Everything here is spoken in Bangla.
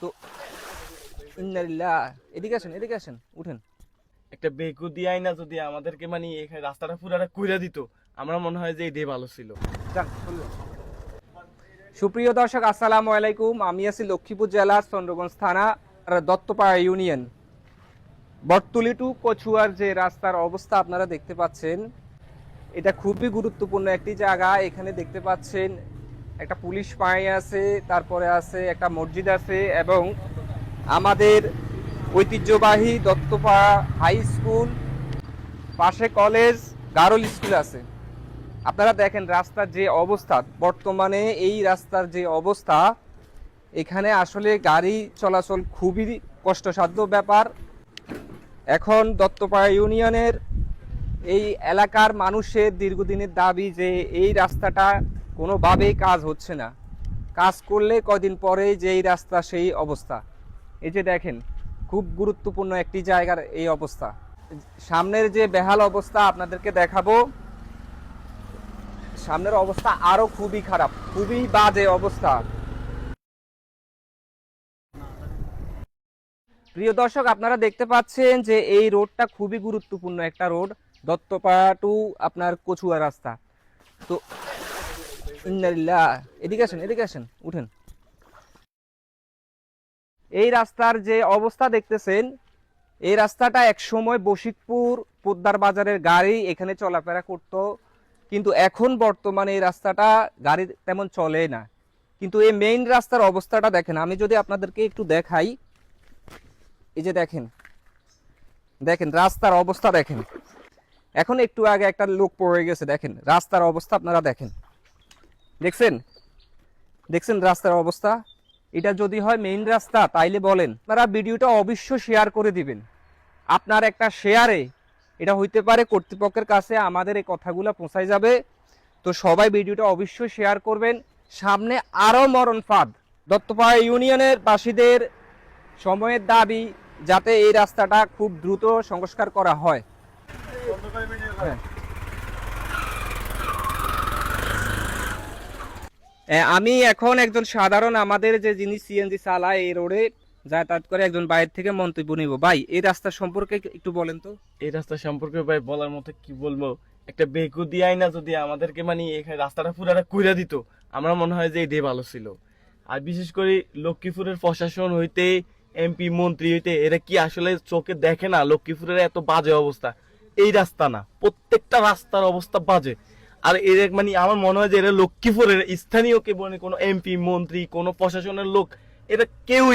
তো ইন্নালিল্লাহ, এদিকে আসেন উঠেন। একটা বেকু দিয়াই না যদি আমাদেরকে মানে এখানে রাস্তাটা পুরাটা কইরা দিত, আমরা মনে হয় যে এটাই ভালো ছিল। যান, চলুন। সুপ্রিয় দর্শক, আসসালামু আলাইকুম। আমি আছি লক্ষ্মীপুর জেলার চন্দ্রগঞ্জ থানা দত্তপাড়া ইউনিয়ন। বটতলী টু কচুয়ার যে রাস্তার অবস্থা আপনারা দেখতে পাচ্ছেন, এটা খুবই গুরুত্বপূর্ণ একটি জায়গা। এখানে দেখতে পাচ্ছেন একটা পুলিশ পাড়ি আছে, তারপরে আছে একটা মসজিদ আছে এবং আমাদের ঐতিহ্যবাহী দত্তপাড়া হাই স্কুল, পাশে কলেজ, গারল স্কুল আছে। আপনারা দেখেন রাস্তার যে অবস্থা, বর্তমানে এই রাস্তার যে অবস্থা, এখানে আসলে গাড়ি চলাচল খুবই কষ্টসাধ্য ব্যাপার। এখন দত্তপাড়া ইউনিয়নের এই এলাকার মানুষের দীর্ঘদিনের দাবি যে এই রাস্তাটা কোনোভাবেই কাজ হচ্ছে না। কাজ করলে কয়দিন পরেই যে এই রাস্তা সেই অবস্থা। এই যে দেখেন, খুব গুরুত্বপূর্ণ একটি জায়গার এই অবস্থা। সামনের যে বেহাল অবস্থা আপনাদেরকে দেখাবো। সামনের অবস্থা আরো খুবই খারাপ, খুবই বাজে অবস্থা। প্রিয় দর্শক, আপনারা দেখতে পাচ্ছেন যে এই রোডটা খুবই গুরুত্বপূর্ণ একটা রোড, দত্তপাড়া টু আপনার কচুয়া রাস্তা। তো ইন্নালিল্লাহ, এদিকে আসেন উঠেন। এই রাস্তার যে অবস্থা দেখতেছেন, এই রাস্তাটা এক সময় বশিকপুর পোদ্দার বাজারের গাড়ি এখানে চলাফেরা করত, কিন্তু এখন বর্তমানে এই রাস্তাটা গাড়ি তেমন চলে না। কিন্তু এই মেইন রাস্তার অবস্থাটা দেখেন, আমি যদি আপনাদেরকে একটু দেখাই। এই যে দেখেন রাস্তার অবস্থা দেখেন। এখন একটু আগে একটা লোক পড়ে গেছে, দেখেন রাস্তার অবস্থা আপনারা দেখেন। দেখছেন রাস্তার অবস্থা। এটা যদি হয় মেইন রাস্তা তাইলে বলেন। আপনারা ভিডিওটা অবশ্যই শেয়ার করে দিবেন। আপনার একটা শেয়ারে এটা হইতে পারে কর্তৃপক্ষের কাছে আমাদের এই কথাগুলো পৌঁছায় যাবে। তো সবাই ভিডিওটা অবশ্যই শেয়ার করবেন। সামনে আরো মরণ ফাঁদ। দত্তপাড়া ইউনিয়নের বাসীদের সময়ের দাবি যাতে এই রাস্তাটা খুব দ্রুত সংস্কার করা হয়। হ্যাঁ। আমি এখন একজন সাধারণ, আমাদের যে যিনি সিএনজি চালায় এই রোডে যাতায়াত করে, একজন বাইরে থেকে মন্তব্য নিব। ভাই, এই রাস্তা সম্পর্কে একটু বলেন তো। এই রাস্তা সম্পর্কে ভাই বলার মতো কি বলবো, একটা বেকু দিয়াই না যদি আমাদেরকে মানে এখানে রাস্তাটা পুরাটা কইরা দিত, আমরা মনে হয় যে এটাই ভালো ছিল। আর বিশেষ করে লক্ষ্মীপুরের প্রশাসন হইতে, এমপি মন্ত্রী হইতে, এরা কি আসলে চোখে দেখে না লক্ষ্মীপুরের এত বাজে অবস্থা? এই রাস্তা না, প্রত্যেকটা রাস্তার অবস্থা বাজে। আর এর মানে আমার মনে হয় যে এরা লক্ষ্মীপুরের স্থানীয় কে বলে কোনো এমপি মন্ত্রী কোনো প্রশাসনের লোক, এরা কেউ